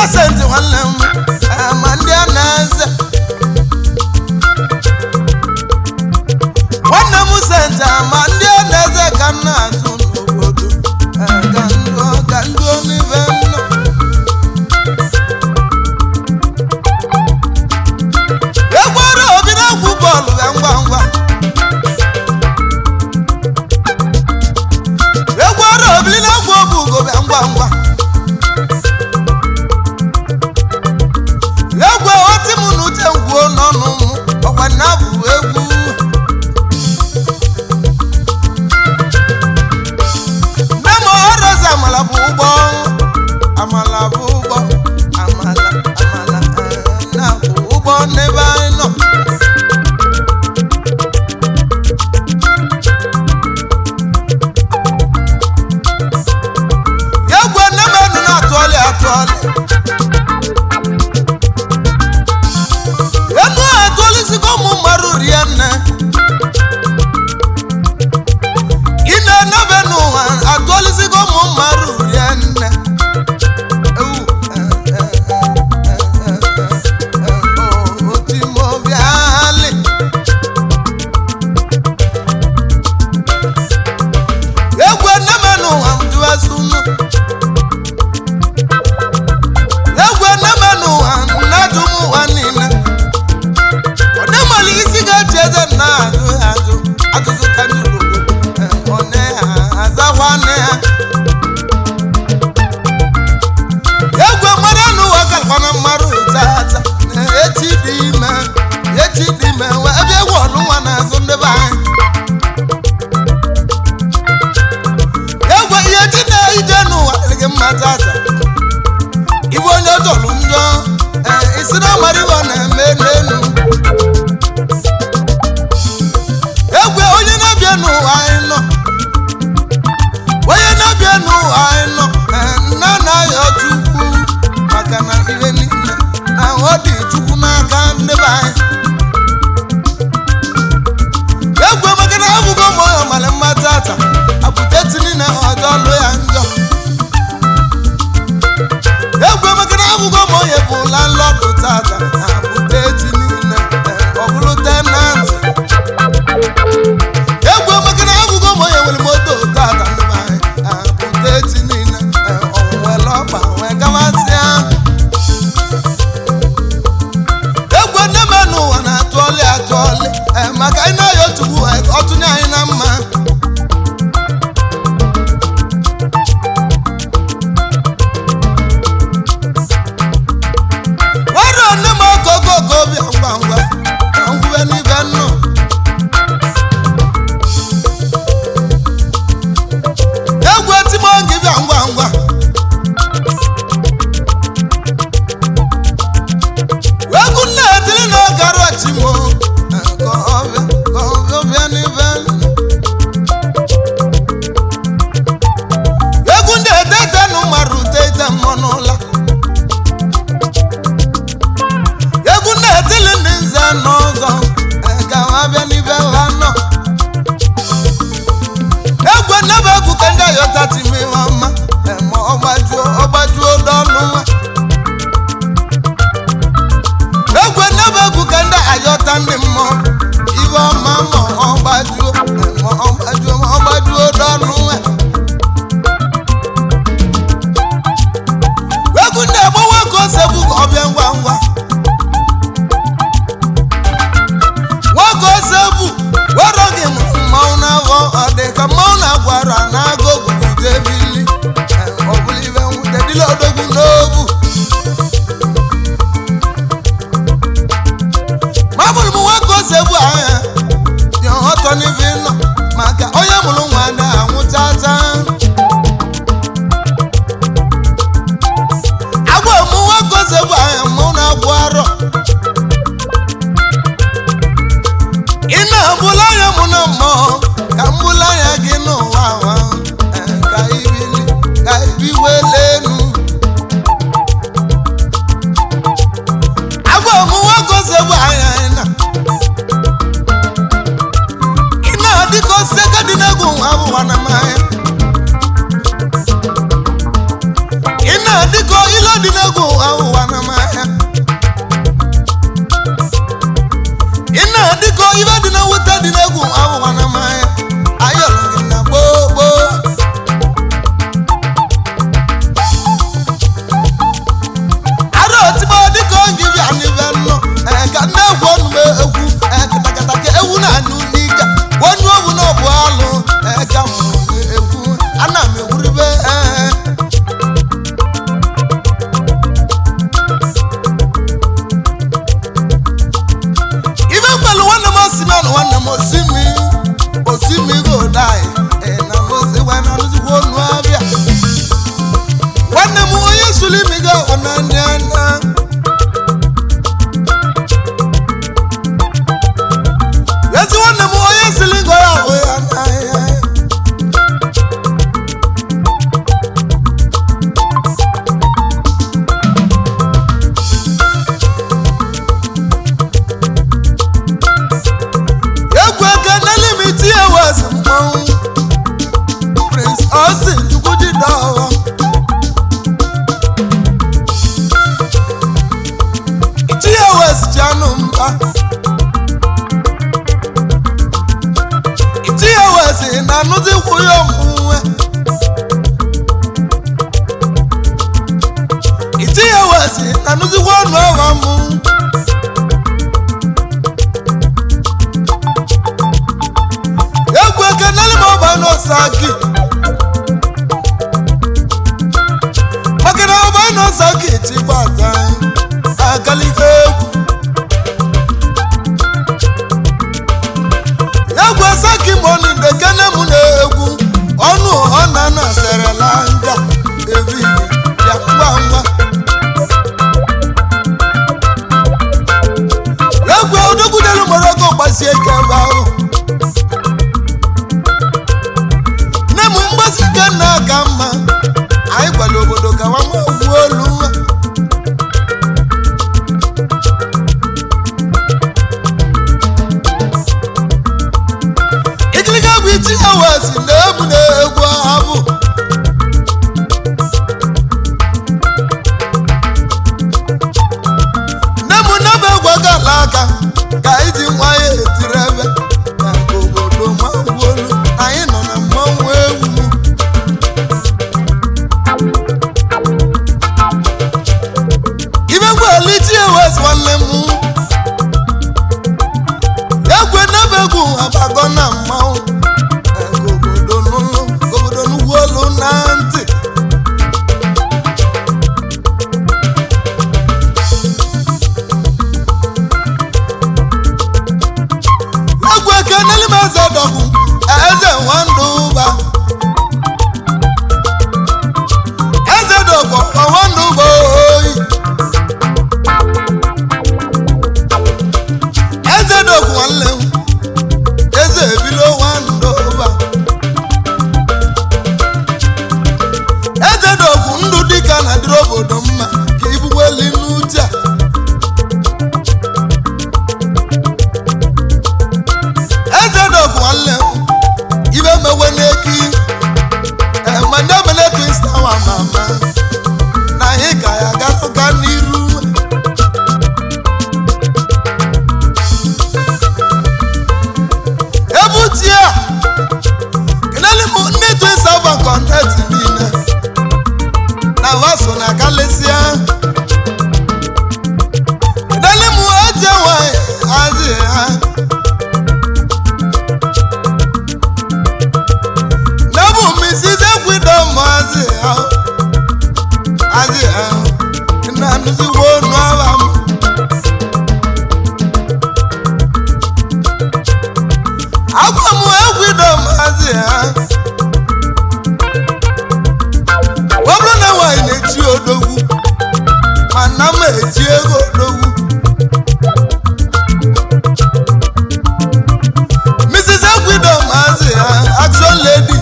Innocent nwanne m ma ndị a na-eze nwanne m senta ma ndị a na-eze ka m na-atụ n'obodo ka ndị onive nọ egbere obi na-egwu bọọlụ ya ngwa ngwa egbere obi na-egwu obi ugo ya ngwa ngwa egwu oti m n'uche ngwuo n'ọnụ m ọkwa na bụ egwu nne m ọrọzi amala bụ ụgbọ amala bụ ụgbọ amala na bụ ụgbọ n'ebe anyị nọ egwu nne m enu na-atụọlị atụọlị enu atụọlịsigo ụmụ mmadụ rie nne ị na-enebe n'ụwa atụọlịsigo ụmụ mmadụ rie nne otimobialị egwu eneme n'ụwa mdụazunu egwu eneme n'ụwa nnadụ m ụwa niile ọdịmali isi ga-eji eze nna ajụ ha ajụjụ ka ndị Igbo one ha azakwane ha egwu mmadụ n'ụwa galkwana mmadụ tata echi dị ime ebe egwu ọnụnwa na-azụ ndị be anyị egwu ihe chi na-ije n'ụwa gị mma tata iwe onye jọrụ njọ isi na mara iwe na-eme n'elu egwu onye na-abịa n'ụwa anyị nọ nna na-ayọ Chukwu maka na ihe niile na ọ dị Chukwu n'aka ndị be anyị egwu maka na abụgo m onye ọmara mma tata apụta etini na ọjọ lụ ya njọ egwu maka na abụgo m onye bụ landlord tata apụta etini na ọ bụrụ tenant egwu maka na abụgo m onye nwere moto tata ndị be anyị apụta etini dị n'egwu awụwa na maya ina dịka ibe dị na nwute dị n'egwu awụwa na maya ayọrọ gị na gbogbo arụ otigbo dịka oge bịa n'ibe nnọ ka na-egwu ọnụme egwu katakata ka ewu na-anụ n'ike onye owu na ọbụ alụ ka mụrụ egwu ana m egwuribe ibe mgbelu nwanne m osi na nwanne m osimi godai na oziwa na nzikwa onu abịa nwanne m onye suli imi ga ọ na ndị ana ezi nwanne m onye sili ngo ya ahụ ya n'ahịa egwu eke n'elimiti ewezi mmanwụ Prince Austin Chukwudidawa iti ewezi ji anụ mba iti ewezi na anụzikwu ya omume iti ewezi na anụzikwu ọnụ ọwa mụ egwu eke n'elime ọba n'ọsaki maka na ọba n'ọsaki tigbata akalife egwu asaki mọni ndekene mụ na-egwu ọnụ ọ na serela nga ebili ya ngwa ngwa egwu odogwudelu morogo gbasie kebe ahụ nne m mgbasi ke nna aka mma anyị gwara obodo gawa ma ogwu olu nwa ikiliga bụ iti ewezi na-ebu na-egwu abụ nne m nebe egwu gala aka ka iji nwa ya etiri ebe na obodo ma ogwu olu anyị nọ na mmanwụ egwu ibegwu eliti ewezi nwanne m egwu n'ebe egwu abago na mmanwụ obodo n'ugwu olu na ntị egwu eke n'elime eze dọgbu eze nwandụ ụba eze dọgbu nwandụ ụba oyi eze dọgbu nwanne m eze ebilo nwandụ ụba eze dọgbu ndụ dịka na dịrị obodo mma ka ibuweli n'uche a eze dọgbu nwanne m ibe mewe n'eki mande mele twista wa mama na anyị ka ya gatụga n'iru ebutie kenele m ndị twista wa kọntaktị niile na vaso na kalesia kenele m eje nwanyị azị ha nebu Mrs. Ekwidom azị ha na anụziwo onu agha m agwa m Ekwidom azị ha ọ bụrụ na nwaanyị na-echi odogwu ma na m echi ego odogwu Mrs. Ekwidom azị ha action lady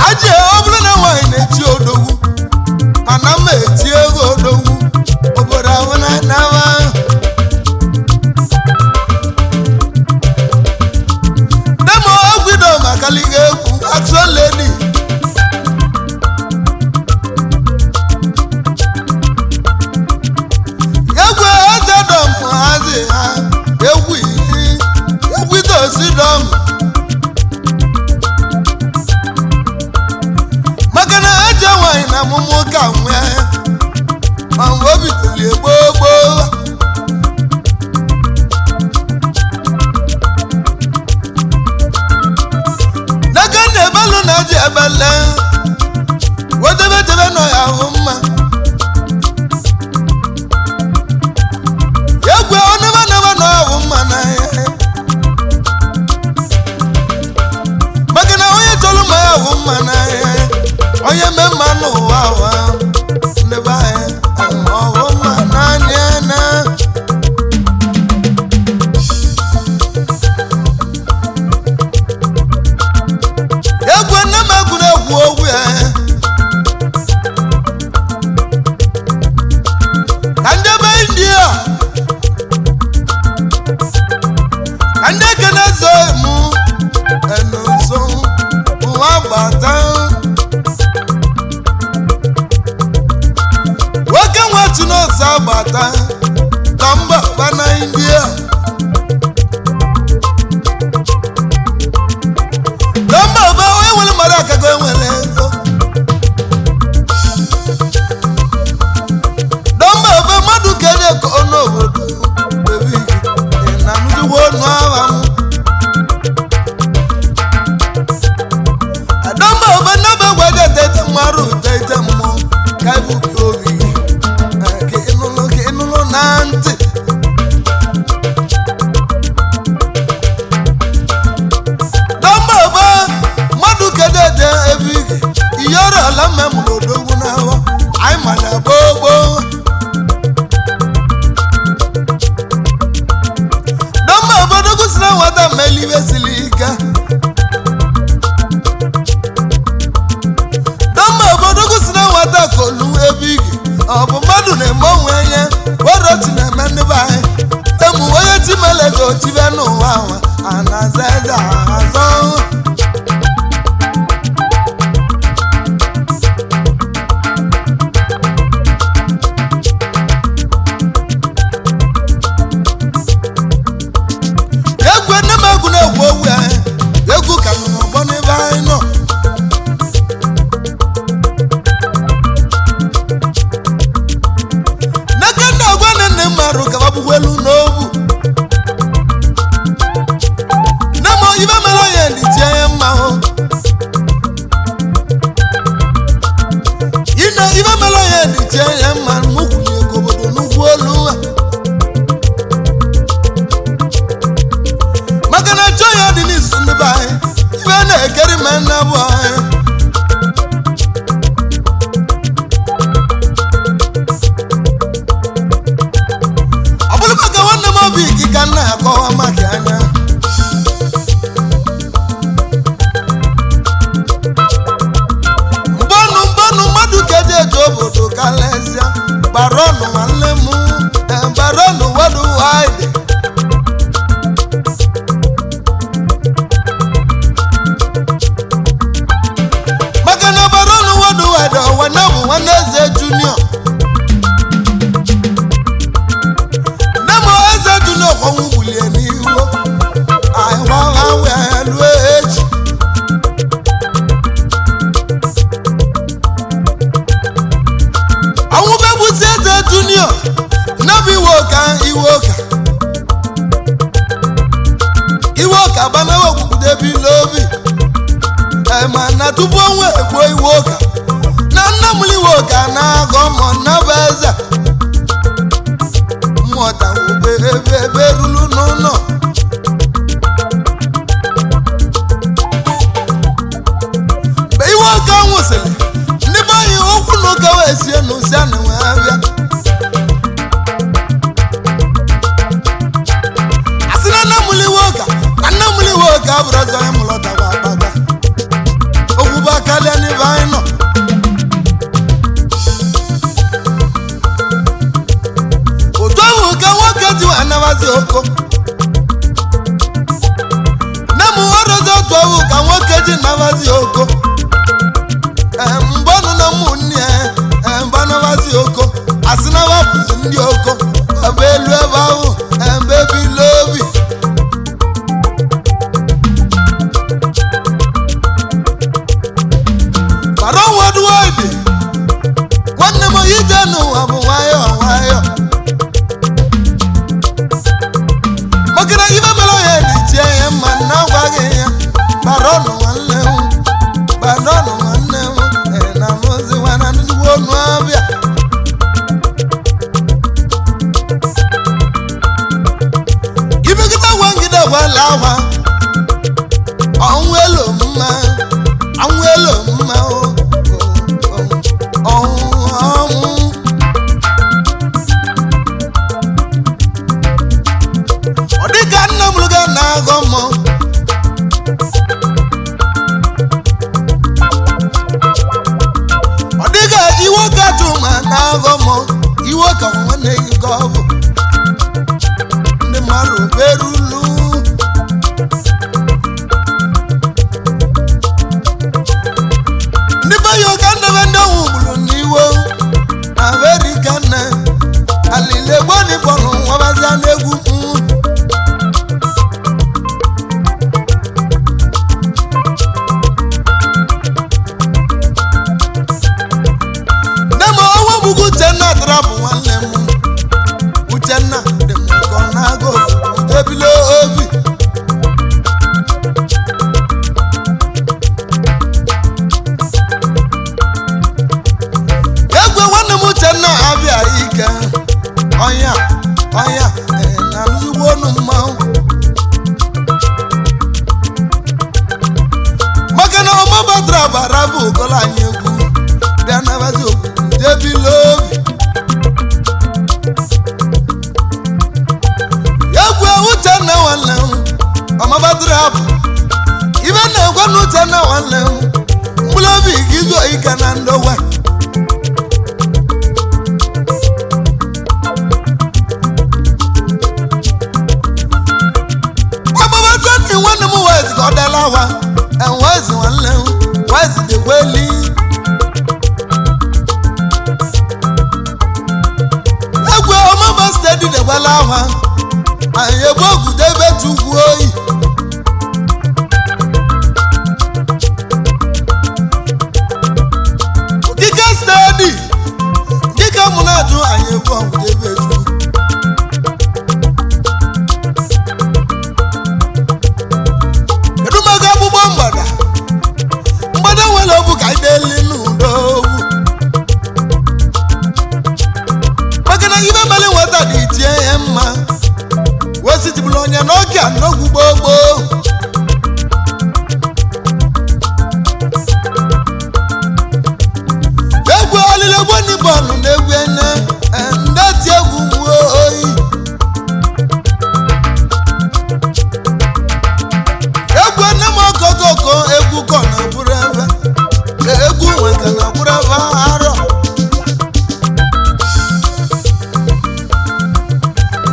aje ọ bụrụ na nwaanyị na-echi odogwu mana m echi ego odogwu obodo ahụ na nawa demo Ekwidom akaliga egwu action lady amụmụ ka nwee ọnwa obi tụlie gbogbo n'aka na-ebelu na ji ebele wedebedebe nọ ya ahụ mma egwe onebanaba nọ ya ahụ mma n'ahịa maka na onye chọrọ ma ya ahụ mma n'ahịa onye mee mma n'ụwa ahụ ndebe ahịa ọhụ mma n'anya na egwe nne m egwuregwu ogwu ya ka ndị be india ka ndị ekene zo emu enụzo ụwa gbata nwoke nwatu n'ọzọ agbata ka mba gba na india dọmba ọba onye nwere mmadụ akago enwere ego dọmba ọba mmadụ kere ka ọnụ obodo bebi na nnukwu ọnụ agha m dọmba ọba nnaba gwaje tete mmarụ tete mmụọ ka ibubi obi ka ịnụlụ na ntị dọmba ọba mmadụ kedede ebe iyọrọ ala mmemụrụ odogwu n'ahụ anyị mana gbogbo dọmba ọba odogwu si na nwata mmelibe siri ike dọmba ọba odogwu si na nwata kolu ebe igi ọ bụ mmadụ na-eme onwe ya weroti na-eme ndị be anyị emu onye timelezo tibe n'ụwa ahụ anaza eze azọ egwu nne m egwu na-egwu ogwu ya egwu ka nọ n'ọgbọ n'ebe anyị nọ n'aka ndị agwa nne m marụ ka gbabugwelu n'ogwu nne m ibe mere onye litie ya mma hụ ine ibe mere onye litie ya mma n'ukwunye ka obodo n'ugwu olu ha maka na chọ ya dị n'izu ndị be anyị ibe na-ekeri ma nna bụ anyị ọ bụrụ maka nwanne m obi gị ka nna akọwa maka anya mbọnụ mmadụ kedu eji obodo kalesịa barọnụ nwanne m barọnụ wadu waide maka na barọnụ wadu waide ọwana bụ nwanne eze junior nne m eze junior kwanwu wulie n'ihu anyị gbagha wee lue echi ọnwụ begbusi eze junior nnebu iwe ọka gbanawe okwukwudebe ile obi ma na tupu onwe egbuo iwe ụka na nna m iwe ụka na-agọ mọ nnaba eze mmụta ebe rulu n'ụlọ mgbe iwe ụka nwụsịrị ndị be anyị okwu na ụka wee sie n'ụsị a na-enwe abịa asị na nna m iwe ụka na nna m iwe ụka bụrụ ọzọ anyị mụlọtakwa akpaga okwuba karịa n'ebe anyị nọ otu ahụ ka nwoke ji anabazi oko nne m ọrụzi otu ahụ ka nwoke ji nabazi oko mbọnụ na ụmụnne ya mba nabazi oko asị na wapụzi ndị oko ebe elu ebe ahụ ebe ebile obi Baron Worldwide nwanne m ije n'ụwa bụ nwayọọ nwayọọ maka na ibe mere onye dị tie ya mma na agwaghị ya baronụ nwanne m baronụ nwanne m na mụzi nwana nzugbo ọnụ abịa ibegide gwangide gwala awa ọnwụ elo mma ọ dịka nna m lụga na-agọ m ọ dịka iwe ka tụma na-agọ m iwe ka nwanne gị ka ọ bụ ndị mmadụ berulu ndị bayo ka ndebe ndị ọnwụ gburu n'iwo na Amerika nne alile gboni bọlụ nwabazia n'egwu nne m ọnwa mụgụ Uchenna tara bụ nwanne m Uchenna dị m ka ọ na-aga obodo ebile obi egwe nwanne m Uchenna abịa ike ọnya na nzugbo ọnụ mmanwụ maka na ọma batara bara bụ ụkọla anyị egwu bịa nabazi obodo ebile obi egwu Uchenna nwanne m ọma batara bụ ibe na-egwe na Uchenna nwanne m mkpụrụ obi gị izu ike na ndowe nwanne m wezi ka ọ dala awa enwezi nwanne m wezi dịkweli egwu ọmaba steeti dịkwala awa anyị egbu ogudo ebe tukwu oyi dịka steeti dịka mụ na-ajụ anyị egbu ogudo ebe tukwu mgbada nwere obu ka anyị na-eli n'udo owu maka na ibe meli nweta dị itie ya mma wesitibụla onye n'oge a n'ogwu gbogbo egwu olile gboni bọọlụ na egwu ene ndị ti egwu gbuo oyi egwu nne m okokoko egwu kọ na bụrụ ebe egwu nweta na bụrụ ebe arọ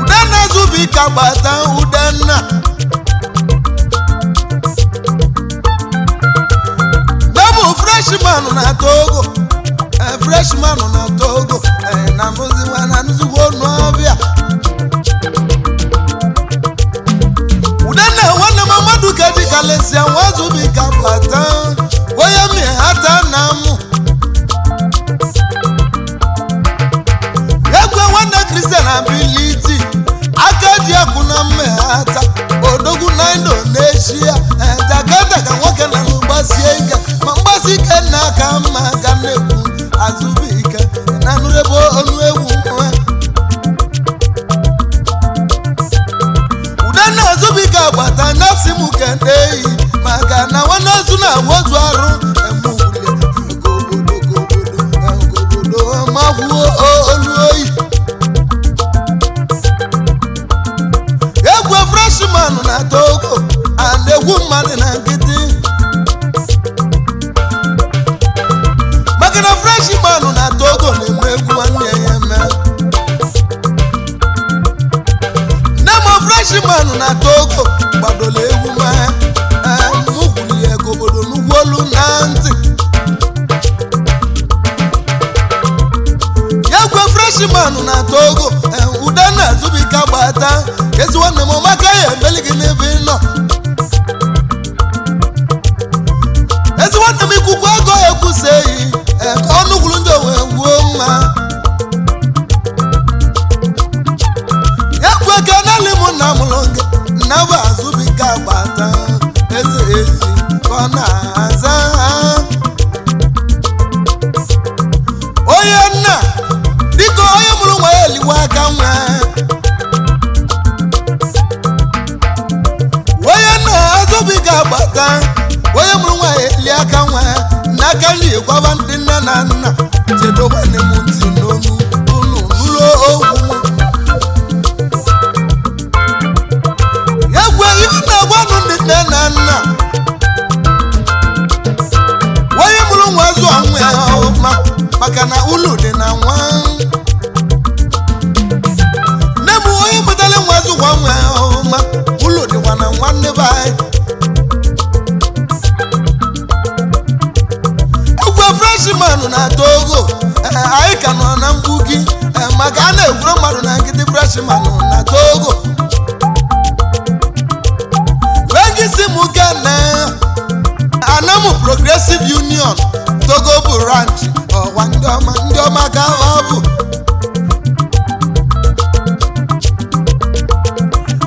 Udenna Zubika gbata Udenna dabụ freshman na Togo freshman na Togo na mụziwa na nzugbo ọnụ ọbịa Udenna nwanne m mmadụ ka dị kalesịa nwa Zubika gbata onye mmehata na mụ egwe nwanne Christian ability aka ji akụ na mmehata odogwu na Indonesia Jakarta ka nwoke na mgbasie ike ma mgbasi ike na aka mma ka nnekwu Azubika na nrebe ọnụ egwu nwa Udenna Zubika gbata nasi m keneyi maka na nwanne ozu na-agwa ozu arụ obodo magwuo olu oyi egwu freshman na Togo and egwu mmadụ na nkịtị maka na freshman na Togo na-eme egwu nwanne ya eme nne m freshman na Togo gbadola egwu ma mụkwuru ya ka obodo nnukwu olu na ntị ya gwe freshman na Togo Udenna Zubika gbata ezi nwanne m maka ya emeli gị n'ebe ị nọ ezi nwanne m ikuku ego ekwuseghị ka ọnụ gwuru ndị onwe gwuo mma keneli mụ na mụlụnge nnabụ azụbika gbata eze ezi ka ọ na-aza onye nna dịka onye mụrụ nwa ya eliwe aka nwa onye nna azụbika gbata onye mụrụ nwa ya eli aka nwa n'aka nri gwaba ndị nne na nna chedobanne m ntị n'onu unu n'ụlọ ogwu egwe ife na-agwanụ ndị nne na nna onye mụrụ nwa zụọ nwa ya ọma maka na ụlọ dị na nwa nne m onye mụtara nwa zụkwa nwa ya ọma ụlọ dịkwa na nwanne be anyị freshman na Togo anyị ka nọ na mgbugi maka a na-egwuru mmadụ na nkịtị freshman na Togo wegisi m gana Anamu Progressive Union Togo bụ ranch ọwa ndị ọma ka ọ bụ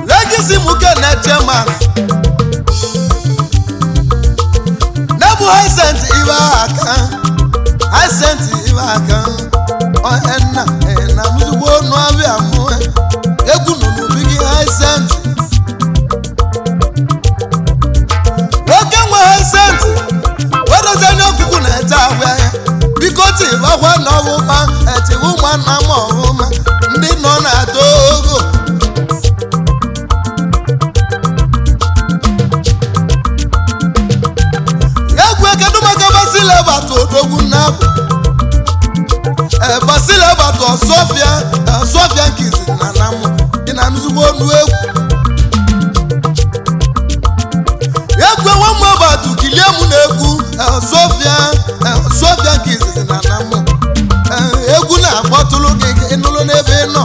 wegisi m gana chairman Nebu Hyacinth ibe aka Hyacinth ibe aka na mzugbo ọnụ abịa mụ egwu nọ n'obi gị Hyacinth nwoke nwe Hyacinth wedozi anya ọkụkụ na-ete ahụ ya biko tibakwa na ọbụma etiwu ụmụnna m ọbụma ndị nọ na Togo kedu maka Basile Batu odogwu nnabụ Basile Batu Sofia nkizi na namụ dị na nzugbo ọnụ egwu nwa Batu kilie mụ na-egwu Sofia nkizi na namụ egwu na-akpọtụlụ gị ịnụlụ n'ebe ị nọ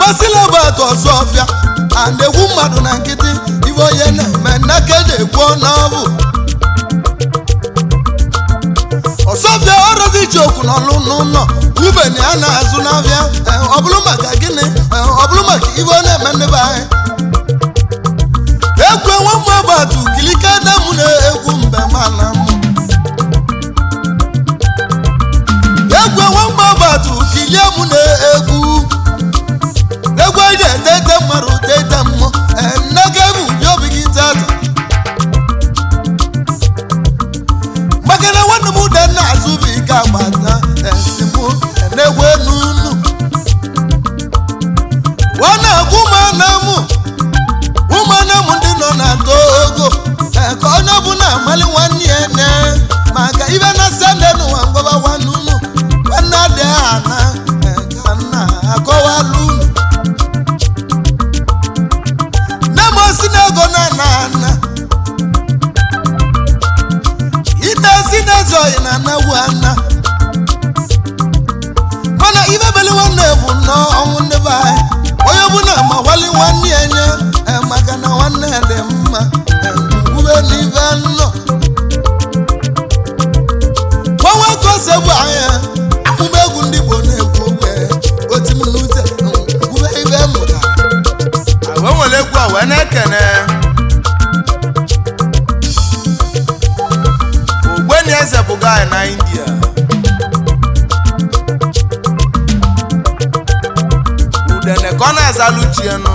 Basile Batu Sofia and egwu mmadụ na nkịtị onye na-eme nnaka na-ekwu n'ọbụ Ọsọfịa ọrụzi ichekwu n'ọlụ n'ụlọ ubeni a na-azụ n'abịa ọ bụrụ maka gịnị ọ bụrụ maka ibe ọ na-eme ndebe anyị egwu nwa Batu kilike na mụ na-egwu mbe mana mụ egwu nwa Batu kilie mụ na-egwu eji etete mmadụ tete mmụ nnaka bụ maka na nwanne m ude nna azụbika gbata esimụ na-egwe n'unu nwana agwụ ụmụana m ndị nọ na Togo ka onye ọbụla amali nwanne ya ne maka ibe na sande n'ụwa ngwaba nwanne unu nwanne adị ana ka nna akọwala unu nne m osi na ego na ana isi na-ezoghị na anawu ana mana ibe beli nwanne bụ nnọọ ọnwụ ndị be anyị onye ọbụla ma wali nwanne ya nye maka na nwanne dị mma ube n'ibe nnọ gbanwe ka ose bụ anya akpụkpọ egwu ndị Igbo na-ekwu ogbe otim n'ute ube ibe mụtara nwere egwu a wee na-ekene eze bụ guy na India udene ka ọ na-azaluchienu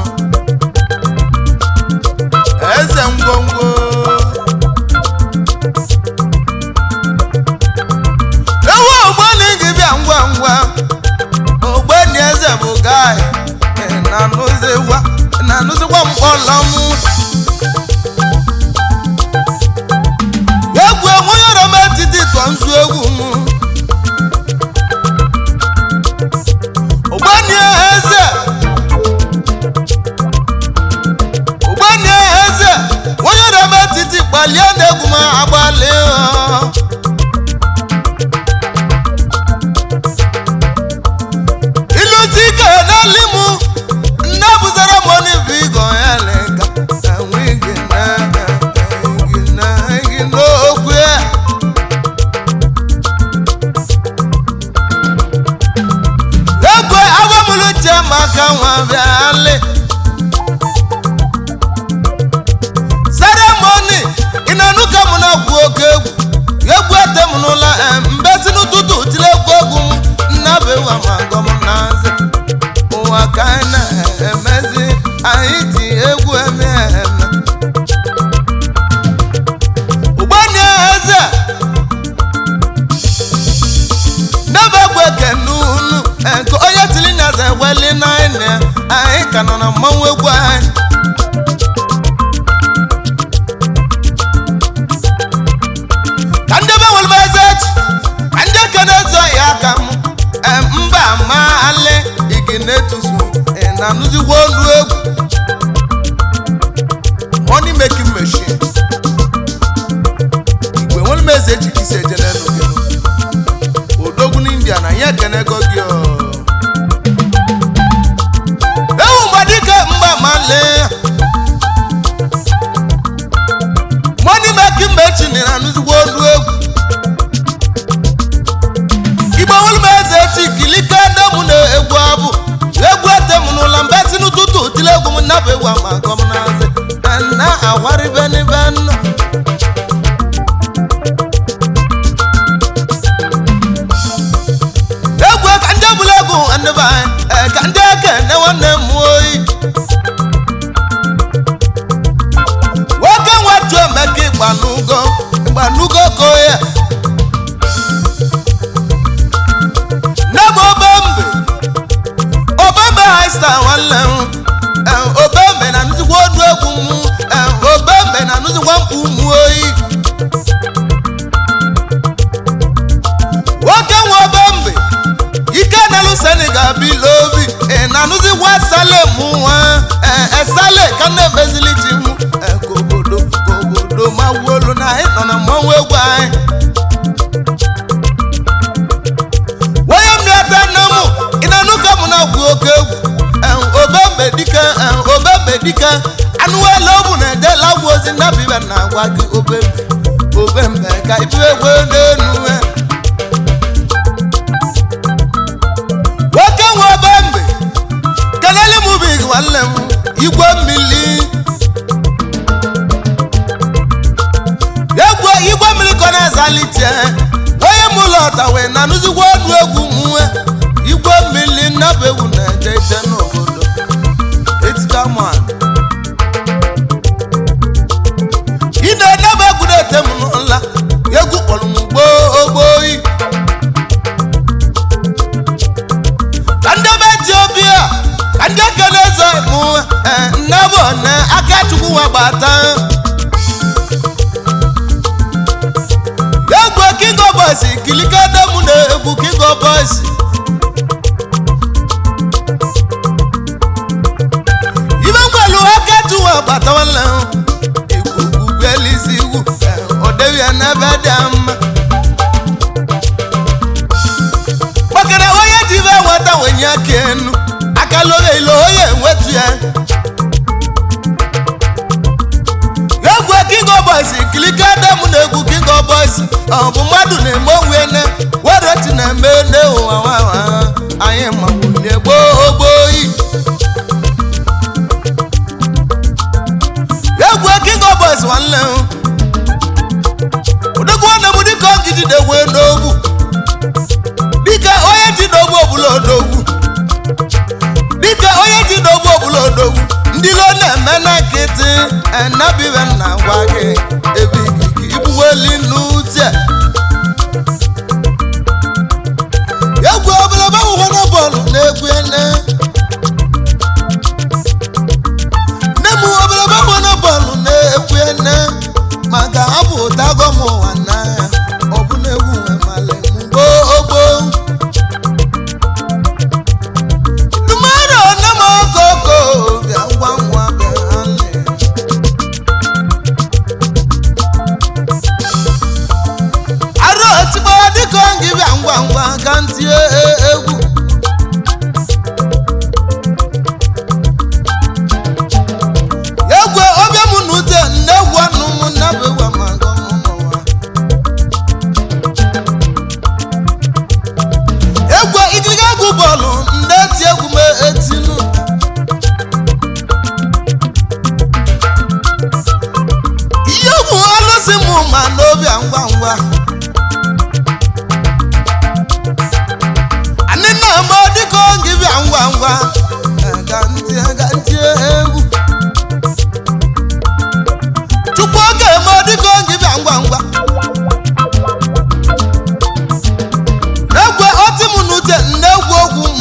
eze ngwongwo ewu ogbeni gị bịa ngwa ngwa ogbeni eze bụ guy na-anụzikwa mkpọlọ mụ nzu egwu m ogbeni eze onye rebe etiti kpalie na-egwu m agbalị iluzi ike n'ali m nne bụzara m onye bụ igo ya lega enweghị n'okwu ya egwe na-agwụ oke egwu etem n'ụla mbesi n'ụtụtụ tiri egwu nnabewa ma gọm na-azị ụwa ka anyị na-emezi anyị ji egwu eme ugbanye eze nebe egwu eke n'unu nke onye tiri nyaza eweli n'anya anyị ka nọ na mmanwụ egwu anyị ka ndebe welube eze echi ka ndị ekene ezo ya aka m mba maali igi na-etusu na anụzigwo olu egwu money making machine igwe welube eze echi ka isi eje n'elu gị odogwu n'India na ya ekenego gị ewu mgbadike mba maali money making machine na anụzigwo olu egwu igbo welube eze echi kilike ndemu na egwu abụ egwu etem n'ụla mbesi n'ụtụtụ tile egwu m nnabụ egwu ama gọm na-azị na awaribe n'ibe nọ egwu ka ndị ebule egwu ndebe anyị ka ndị eke ne nwanne m oyi nwoke nwatu emeka ịgbanugo koya nebe obembe high star nwanne m obembe na nuzigwo odu egwu m obembe na nuzigwo mkpu ụmụ oyi nwoke nwe obembe ike n'elu Senegal bilobi na nuzigwo salem nwa esale ka na-emezili ji m kobodo ma wuolu na anyị nọ na mmanwụ egwu anyị onye mmịata nne m ị na-anụ ka m na-agwụ oke egwu obembe dike anụwela ọbụ na-edela agwụ ozi nnabibe na-agwa gị obembe ka ibu egwu n'elu nwoke nwe obembe kelele m big nwanne m igwe mmiri igwe mmiri kọ na-azalite onye m ụlọ ọta wee na anụzigwo ọdụ egwu mwe igwe mmiri nnabụ egwu na-eje ije n'obodo etikaman ị na-enebe egwu na-ete m n'ụla egwu kpọrọ m gbooyi ka ndebe Etiopia ka ndị ekele eze m nnabụ na aka Chukwu nwa gbata egwu King of Boys kilike demu na egwu King of Boys ibe ngwelu aka tuwa batawala egwu gwelisi igwu odewi n'ebe dị mma makana onye jibe nweta wenye aka enu aka lore ilo onye enwetu ya egwu King of Boys kilike demu na egwu King of Boys ọ bụ mmadụ na-eme onwe ne wereti na-eme n'ụwa anyị mawulie gbooyi egwu King of Boys nwanne odogwu nwanne m dịka ogidi na-egwe n'ogwu dịka onye ji n'ogwu ọbụla odogwu ndị lo na-eme na nkịtị enabibe na ngwa gị ebe ikike ibuweli n'ute egwu obere gbanwe na bọọlụ na-egwu nne m obere gbanwe na bọọlụ na-egwu nne maka abụ ụtago m ụwa n'anya ọ bụ na egwu nwe male ogbo mmadụ nne m okoko bịa ngwa ngwa bịa arụ otigbo dịka ngị bịa ngwa ngwa ka ntị egwu egwu oge m n'ute nne egwu ọnụ m nnabụ egwu amago m n'ụwa egwu alụsị m ma n'obi ngwa ngwa anyị na-ama dịka oge bịa ngwa ngwa ga ntị egwu chukwu oge eme dịka oge bịa ngwa ngwa egwe ọtị m n'uche na-egwu ogwu m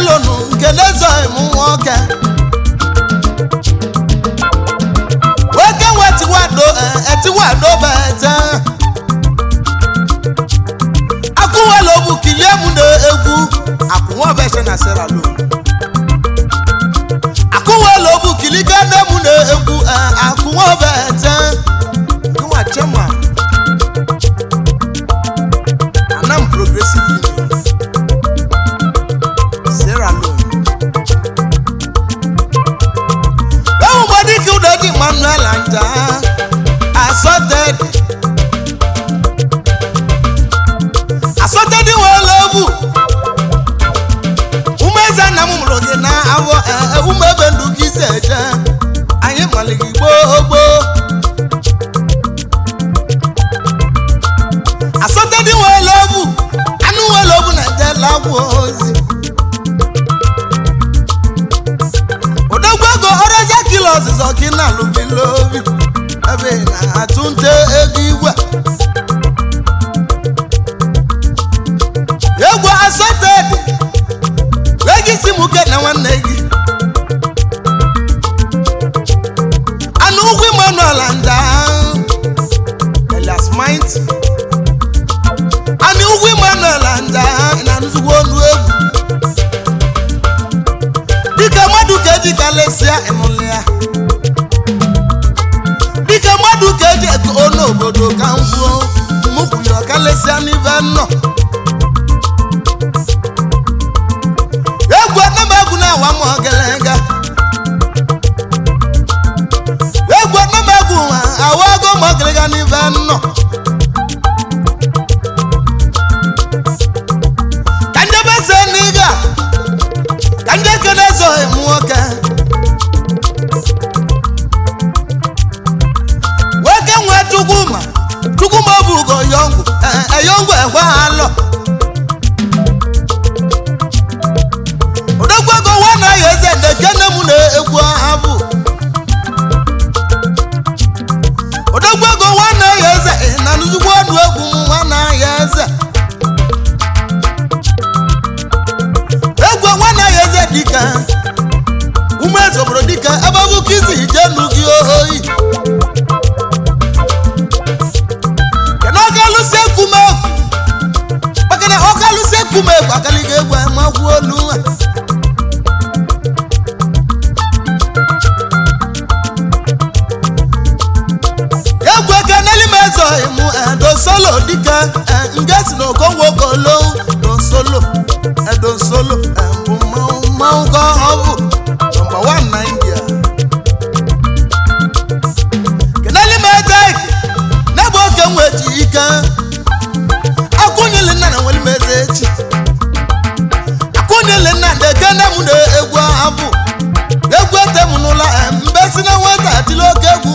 salonu nke n'ezo ịmụ nwoke nwoke etiwado bete akụwelo bụ kilie mụ na egwu akwụnwa beche na seralo akụwelo bụ kiliga na mụ na egwu akwụnwa bete nwa chema anam progressive union seralo ewu mọdị ka ụdọ dị Manuel anja assorted wele obu umeze na m mụrụ gị na awọ umebe ndụ gị ise eje anyị maligi gbogbo assorted wele obu anụ wele obu na jela agwụ ozi odogwago ọrọja kilo ọzụzọ gị na alụbilobi ebe na-atụ nte ego igwe egwu assorted wee gị si muke na nwanne gị anụ ugwu Emmanuel anda Elias Mint anụ ugwu Emmanuel anda na nzugbo onu egwu dịka mmadụ ka eji kalesịa ịnụlị ya dịka mmadụ ka eji ego n'obodo ka m kwuo mụkwuli ọkalesịa n'ibe nnọ egwu anamegwu na-awa m ogelega egwu anamegwu awago m ogelega n'ibe nnọ ka njebe se n'iga ka nje kene ezoghị m nwoke nwoke nwee Chukwuma bụ ugo yongwu eyongwu ekwe alọ odogwago nwana ya eze ndekene mụ na egwu abụ odogwago nwana ya eze na nzugbo ọnụ egwu m nwana ya eze egwu nwana ya eze dịka ume zoboro dịka ebe bụ kizi ijenu gị oyi kena ọkalụsi ekumegwu maka na ọkalụsi ekumegwu akaliga egwu magwu olu egwu ekeneli m ezoghị m dosolo dịka ngesi na okongwokolo dosolo bụ mmanwụ ka ọ bụ nọmba 1 na India keneli m ezeghị n'ebe oke nweji ike akwụnyeli nna na nweli m eze echi akwụnyeli nna ndekene m na egwu abụ egwu ete m n'ụlọ mbe si na nwata atịla oke egwu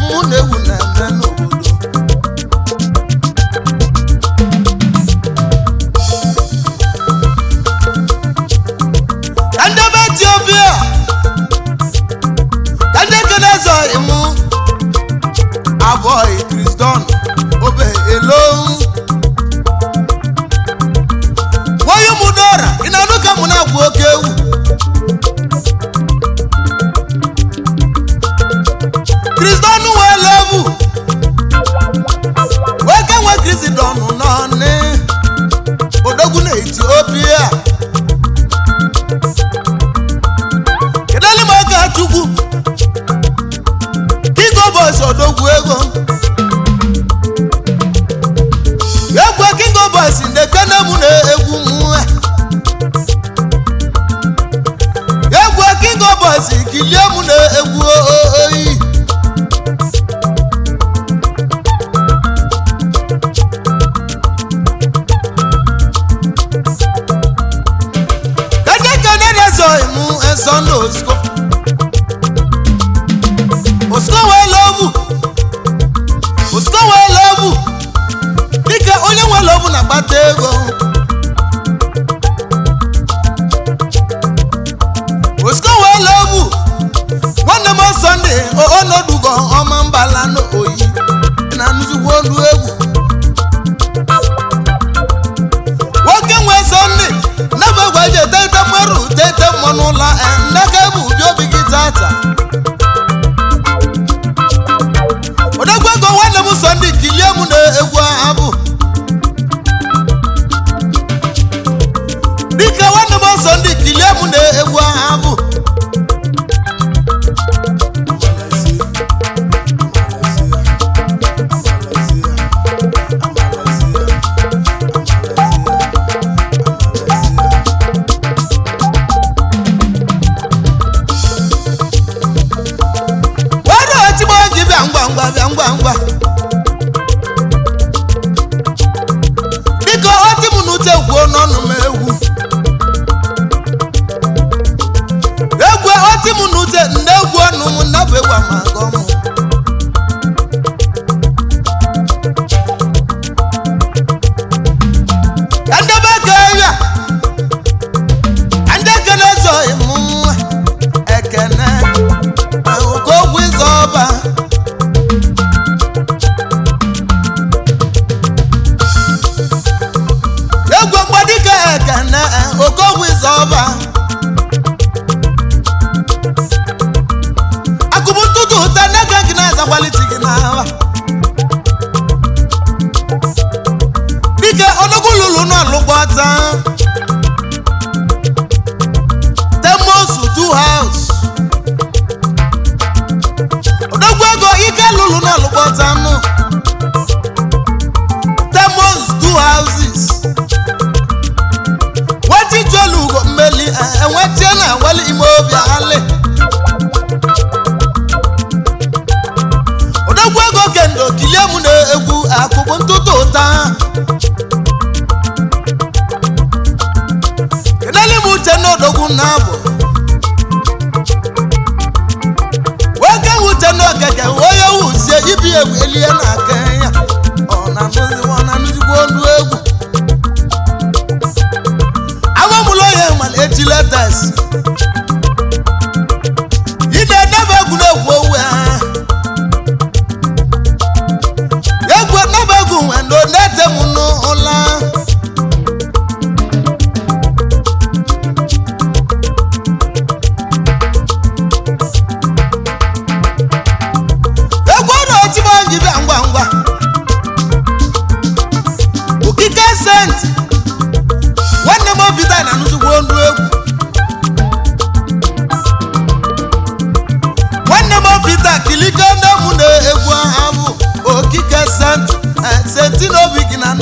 mụ na ewu na eme n'obodo ka ndebe Etiopia ka ndị kene ezoghị mụ abụghị Kriston obe elo nwoye mụdora ị na-anụ ka mụ na-agwụ oke ewu Kriston wee lebu nwoke nwe Kriston nọnị odogwu na Etiopia kedali m aka Chukwu Kingo Boys odogwu ego egwu Kingo Boys ndekene mụ na egwu mụ egwu Kingo Boys kilie mụ na egwu oyi kene ezoghị mụ Sunday Osko wee lobu dịka onye nwe lobu na-akpata ego Osko wee lobu nwanne m Sunday onodugo ọma mbala n'oyi na nzugbo ọnụ egwu nwoke nwe Sunday na-ebe gwa je tete mmerụ n'ụla ndeke bụ ubi obi gị tata odogwu ego nwanne m so ndị kilie m na-egwu abụ dịka nwanne m so ndị kilie m na-egwu abụ ngwa biko oti m n'uche kwuo n'ọnụ m egwu oti m n'uche nne egwu ọnụ m nnabụ egwu amaga ọmụ ka ndebe ka ya ndị ekene zọghị m ekene oke ogwu ịzọ ọba okogwu ịzọba akụbụ ntụtụ ụta n'aka gị na-azakwalite gị n'ala dike odogwu lụrụ n'ọlụgbọta temosu 2 house odogwu ego ike lụrụ n'ọlụgbọta nụ temos 2 houses Cholugo mmeli enwetie na wali ime obi alị odogwu ego kendo kilie m na-egwu akụkụ ntụtụ ụta keneli m uche na odogwu na-abụ nwoke uche na okeke onye wuzie ibi egwu elie na aka ya ọ na-anụzikwa ọnụ egwu ejiletes ị na-edebe egwuregwu owe egwu edebe egwu nwendo na-ete m n'ụla egwu ọrụ ojibe onye bịa ngwa ngwa okike senti nwanne m obi taa na nnukwu ọnụ egwu nwanne m obi taa kiliko ndị mụ na-egwu ahụ okike senti n'obi gị na